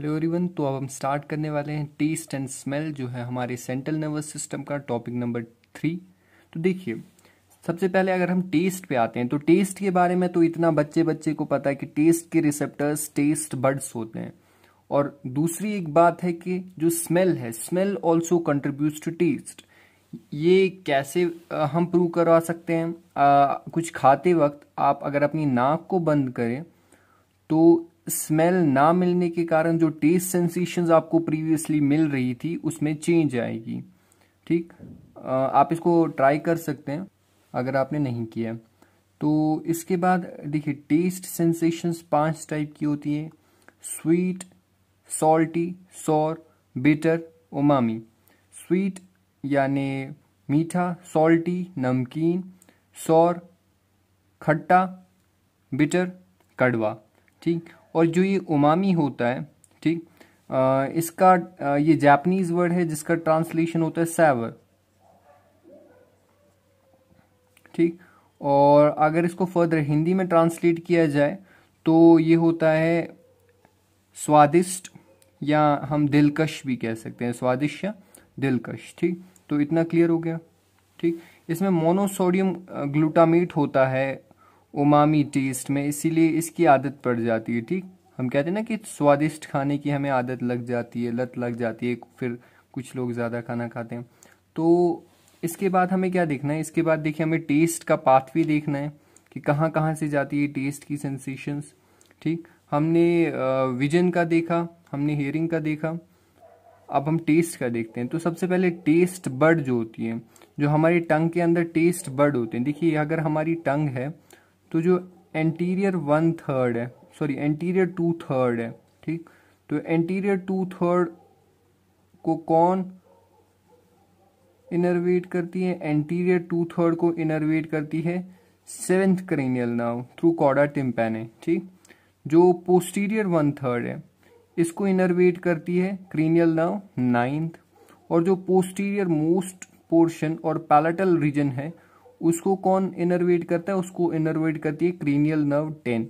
Hello everyone. तो अब हम स्टार्ट करने वाले हैं टेस्ट एंड स्मेल, जो है हमारे सेंट्रल नर्वस सिस्टम का टॉपिक नंबर 3। तो देखिए, सबसे पहले अगर हम टेस्ट पे आते हैं तो टेस्ट के बारे में तो इतना बच्चे बच्चे को पता है कि टेस्ट के रिसेप्टर्स टेस्ट बड्स होते हैं। और दूसरी एक बात है कि जो स्मेल है, smell also contributes to taste. ये कैसे हम प्रूव करवा सकते हैं? कुछ खाते वक्त आप अगर अपनी नाक को बंद करें तो स्मेल ना मिलने के कारण जो टेस्ट सेंसेशंस आपको प्रीवियसली मिल रही थी उसमें चेंज आएगी। ठीक, आप इसको ट्राई कर सकते हैं अगर आपने नहीं किया। तो इसके बाद देखिए, टेस्ट सेंसेशंस 5 टाइप की होती है: sweet, salty, sour, bitter, umami. Sweet यानी मीठा, सॉल्टी नमकीन, सॉर खट्टा, बिटर कड़वा। ठीक, और जो ये उमामी होता है, ठीक, इसका ये जापानीज वर्ड है जिसका ट्रांसलेशन होता है सैवर। ठीक, और अगर इसको फर्दर हिंदी में ट्रांसलेट किया जाए तो ये होता है स्वादिष्ट, या हम दिलकश भी कह सकते हैं, स्वादिष्ट या दिलकश। ठीक, तो इतना क्लियर हो गया। ठीक, इसमें मोनोसोडियम ग्लूटामेट होता है उमामी टेस्ट में, इसीलिए इसकी आदत पड़ जाती है। ठीक, हम कहते हैं ना कि स्वादिष्ट खाने की हमें आदत लग जाती है, लत लग जाती है, फिर कुछ लोग ज़्यादा खाना खाते हैं। तो इसके बाद हमें क्या देखना है? इसके बाद देखिए, हमें टेस्ट का पाथवे देखना है कि कहाँ कहाँ से जाती है टेस्ट की सेंसेशंस। ठीक, हमने विजन का देखा, हमने हियरिंग का देखा, अब हम टेस्ट का देखते हैं। तो सबसे पहले टेस्ट बड जो होती है, जो हमारी टंग के अंदर टेस्ट बड होते हैं। देखिए, अगर हमारी टंग है तो जो एंटीरियर 1/3 है, सॉरी एंटीरियर 2/3 है। ठीक, तो एंटीरियर 2/3 को कौन इनर्वेट करती है? एंटीरियर 2/3 को इनर्वेट करती है 7th cranial nerve through chorda tympani. ठीक, जो पोस्टीरियर 1/3 है इसको इनर्वेट करती है क्रेनियल नर्व 9th, और जो पोस्टीरियर मोस्ट पोर्शन और पैलेटल रीजन है उसको कौन इनर्वेट करता है? उसको इनर्वेट करती है क्रेनियल नर्व 10।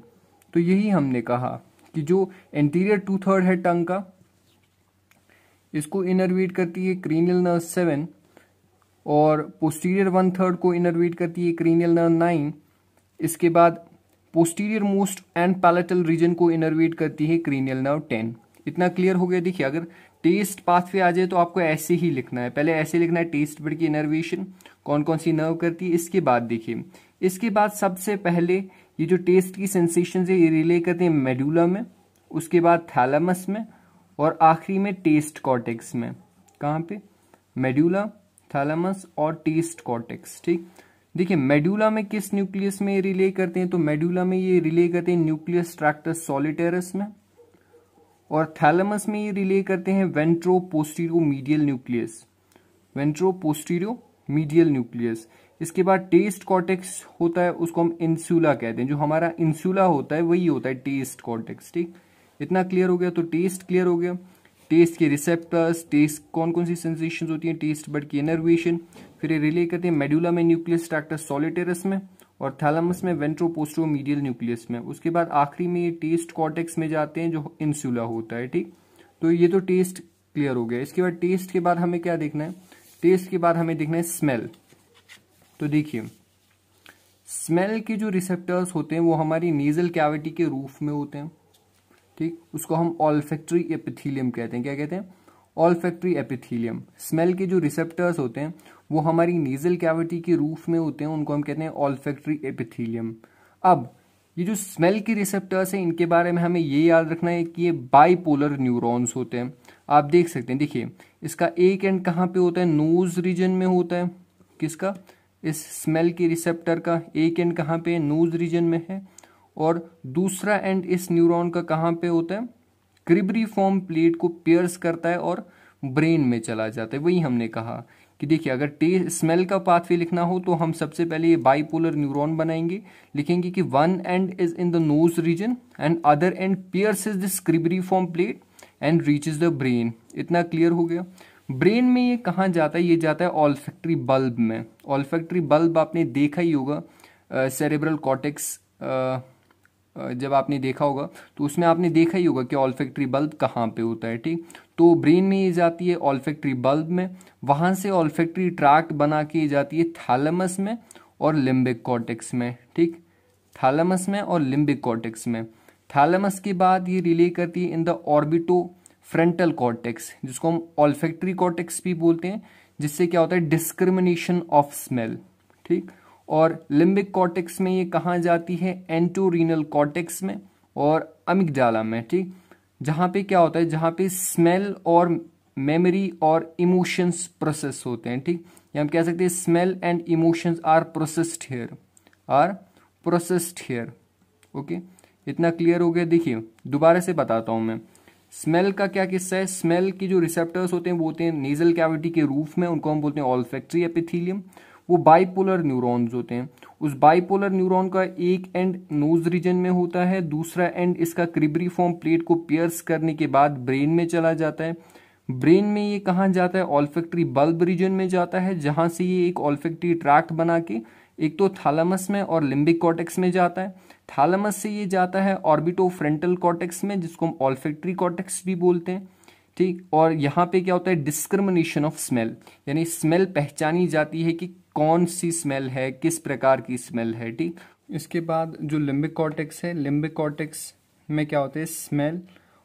तो यही हमने कहा कि जो एंटीरियर 2/3 है टंग का, इसको इनर्वेट करती है क्रेनियल नर्व 7, और पोस्टीरियर 1/3 को इनर्वेट करती है क्रेनियल नर्व 9। इसके बाद posterior most end palatal region को इनर्वेट करती है क्रेनियल नर्व 10। इतना क्लियर हो गया। देखिए, अगर टेस्ट पाथवे आ जाए तो आपको ऐसे ही लिखना है, पहले ऐसे लिखना है टेस्ट बड की इनर्वेशन कौन कौन सी नर्व करती है। इसके बाद देखिए, इसके बाद सबसे पहले ये जो टेस्ट की सेंसेशन है ये रिले करते हैं मेडुला में, उसके बाद थैलेमस में, और आखिरी में टेस्ट कॉर्टेक्स में। कहाँ पे? मेडुला, थैलेमस और टेस्ट कॉर्टेक्स। ठीक, देखिए, मेडुला में किस न्यूक्लियस में ये रिले करते हैं? तो मेडुला में ये रिले करते हैं न्यूक्लियस ट्रैक्टस सॉलिटेरस में, और थैलेमस में ये रिले करते हैं ventro posterior medial nucleus, ventro posterior medial nucleus. इसके बाद टेस्ट कॉर्टेक्स होता है, उसको हम इंसुला कहते हैं। जो हमारा इंसुला होता है वही होता है टेस्ट कॉर्टेक्स। ठीक, इतना क्लियर हो गया। तो टेस्ट क्लियर हो गया, टेस्ट के रिसेप्टर्स, टेस्ट कौन कौन सी सेंसेशंस होती हैं, टेस्ट बड की इनर्वेशन, फिर ये रिले करते हैं मेडुला में न्यूक्लियस ट्रैक्टस सॉलिटेरस में, और थैलेमस में वेंट्रो पोस्टीरियो मीडियल न्यूक्लियस में। उसके बाद आखिरी में ये टेस्ट कॉर्टेक्स में जाते हैं जो इंसुला होता है। ठीक, तो ये तो टेस्ट क्लियर हो गया। इसके बाद टेस्ट के बाद हमें क्या देखना है? टेस्ट के बाद हमें देखना है स्मेल। तो देखिए, स्मेल के जो रिसेप्टर्स होते हैं वो हमारी नेजल कैविटी के रूफ में होते हैं। ठीक, उसको हम ऑल्फैक्टरी एपिथेलियम कहते हैं। क्या कहते हैं? Olfactory epithelium. स्मेल के जो रिसेप्टर्स होते हैं वो हमारी नेजल कैविटी के रूफ में होते हैं, उनको हम कहते हैं ऑल्फैक्टरी एपिथेलियम। अब ये जो स्मेल के रिसेप्टर्स हैं इनके बारे में हमें ये याद रखना है कि ये बाइपोलर न्यूरॉन्स होते हैं। आप देख सकते हैं, देखिए, इसका एक एंड कहाँ पे होता है? नोज रीजन में होता है। किसका? इस स्मेल के रिसेप्टर का एक एंड कहाँ पे? नोज रीजन में है। और दूसरा एंड इस न्यूरॉन का कहाँ पे होता है? क्रिब्रीफॉर्म प्लेट को पियर्स करता है और ब्रेन में चला जाता है। वही हमने कहा कि देखिए, अगर स्मेल का पाथवे लिखना हो तो हम सबसे पहले ये बाइपोलर न्यूरॉन बनाएंगे, लिखेंगे कि one end is in the nose region and other end pierces this cribriform plate and reaches the brain. इतना क्लियर हो गया। ब्रेन में ये कहाँ जाता है? ये जाता है ऑल्फैक्टरी बल्ब में। ऑल्फैक्टरी बल्ब आपने देखा ही होगा, सेरेब्रल कॉर्टेक्स जब आपने देखा होगा तो उसमें आपने देखा ही होगा कि ऑल्फैक्टरी बल्ब कहाँ पे होता है, ठीक। तो ब्रेन में ये जाती है ऑल्फैक्टरी बल्ब में, वहाँ से ऑल्फैक्टरी ट्रैक्ट बना के ये जाती है थैलेमस में और लिम्बिक कॉर्टेक्स में, ठीक। थैलेमस में और लिम्बिक कॉर्टेक्स में। थैलेमस के बाद ये रिले करती है इन द ऑर्बिटो फ्रंटल कॉर्टेक्स, जिसको हम ऑल्फैक्टरी कॉर्टेक्स भी बोलते हैं, जिससे क्या होता है डिस्क्रिमिनेशन ऑफ स्मेल, ठीक। और लिम्बिक कॉर्टेक्स में ये कहाँ जाती है, एंटोरीनल कॉर्टेक्स में और अमिगडाला में, ठीक। जहाँ पे क्या होता है, जहाँ पे स्मेल और मेमोरी और इमोशंस प्रोसेस होते हैं, ठीक। या हम कह सकते हैं smell and emotions are processed here, okay. इतना क्लियर हो गया। देखिए दोबारा से बताता हूँ मैं, स्मेल का क्या किस्सा है। स्मेल की जो रिसेप्टर्स होते हैं वो होते हैं नेजल कैविटी के रूफ में, उनको हम बोलते हैं ऑल्फैक्टरी एपिथेलियम। वो बाइपोलर न्यूरॉन्स होते हैं। उस बाइपोलर न्यूरॉन का एक एंड नोज रीजन में होता है, दूसरा एंड इसका क्रिब्रीफॉर्म प्लेट को पियर्स करने के बाद ब्रेन में चला जाता है। ब्रेन में ये कहाँ जाता है, ऑल्फैक्टरी बल्ब रीजन में जाता है, जहां से ये एक ऑल्फैक्टरी ट्रैक्ट बना के एक तो थैलेमस में और लिम्बिक कॉर्टेक्स में जाता है। थैलेमस से ये जाता है ऑर्बिटो फ्रंटल कॉर्टेक्स में, जिसको हम ऑल्फैक्टरी कॉर्टेक्स भी बोलते हैं, ठीक। और यहाँ पे क्या होता है डिस्क्रिमिनेशन ऑफ स्मेल, यानी स्मेल पहचानी जाती है कि कौन सी स्मेल है, किस प्रकार की स्मेल है, ठीक। इसके बाद जो लिम्बिक कॉर्टेक्स है, लिम्बिक कॉर्टेक्स में क्या होता है स्मेल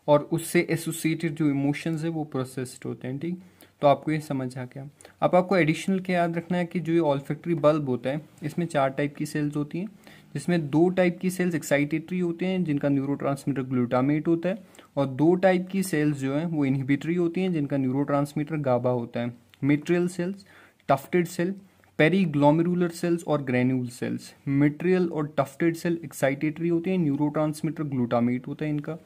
और उससे एसोसिएटेड जो इमोशंस है वो प्रोसेस्ड होते हैं, ठीक। तो आपको ये समझ आ गया। अब आपको एडिशनल क्या याद रखना है कि जो ये ऑल्फैक्टरी बल्ब होता है इसमें 4 टाइप की सेल्स होती हैं, जिसमें 2 टाइप की सेल्स एक्साइटेटरी होते हैं जिनका न्यूरोट्रांसमीटर ग्लूटामेट होता है, और 2 टाइप की सेल्स जो हैं वो इनहिबिटरी होती हैं जिनका न्यूरोट्रांसमीटर गाबा होता है। मेट्रियल सेल्स, टफ्टेड सेल, पेरीग्लोमेरुलर सेल्स और ग्रेन्यूल सेल्स। मेट्रियल और टफ्टेड सेल एक्साइटेटरी होते हैं, न्यूरोट्रांसमीटर ग्लूटामेट होता है इनका।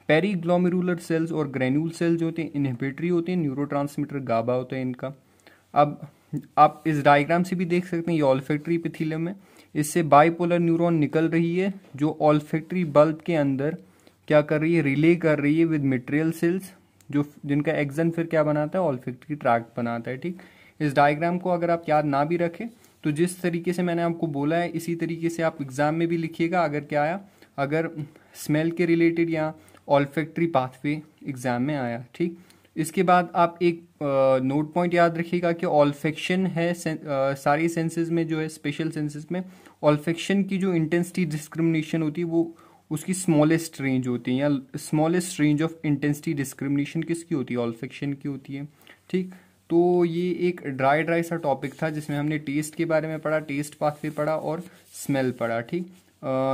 पेरीग्लोमेरुलर सेल्स और ग्रेन्यूल सेल्स जो होते हैं इनहिबिटरी होते हैं, न्यूरोट्रांसमीटर गाबा होता है इनका। अब आप इस डायग्राम से भी देख सकते हैं ये ऑल्फैक्टरी एपिथेलियम है, इससे बाइपोलर न्यूरॉन निकल रही है जो ऑल्फैक्टरी बल्ब के अंदर क्या कर रही है, रिले कर रही है विद मेट्रियल सेल्स, जो जिनका एक्सन फिर क्या बनाता है, ऑल्फैक्टरी ट्रैक्ट बनाता है, ठीक। इस डायग्राम को अगर आप याद ना भी रखें तो जिस तरीके से मैंने आपको बोला है इसी तरीके से आप एग्जाम में भी लिखिएगा। अगर क्या आया, अगर स्मेल के रिलेटेड या ऑल्फैक्टरी पाथवे एग्जाम में आया, ठीक। इसके बाद आप एक नोट पॉइंट याद रखिएगा कि ऑल्फैक्शन है सारी सेंसेस में जो है, स्पेशल सेंसेस में ऑल्फैक्शन की जो इंटेंसिटी डिस्क्रिमिनेशन होती है वो उसकी स्मॉलेस्ट रेंज होती है, या smallest range of intensity discrimination किसकी होती है, ऑल्फैक्शन की होती है, ठीक। तो ये एक ड्राई सा टॉपिक था जिसमें हमने टेस्ट के बारे में पढ़ा, टेस्ट पाथवे पढ़ा और स्मेल पढ़ा, ठीक।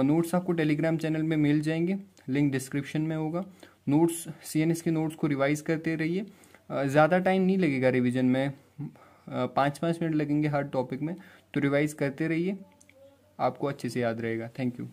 नोट्स आपको टेलीग्राम चैनल में मिल जाएंगे, लिंक डिस्क्रिप्शन में होगा। नोट्स CNS के नोट्स को रिवाइज करते रहिए, ज़्यादा टाइम नहीं लगेगा रिवीजन में, 5-5 मिनट लगेंगे हर टॉपिक में, तो रिवाइज करते रहिए, आपको अच्छे से याद रहेगा। Thank you.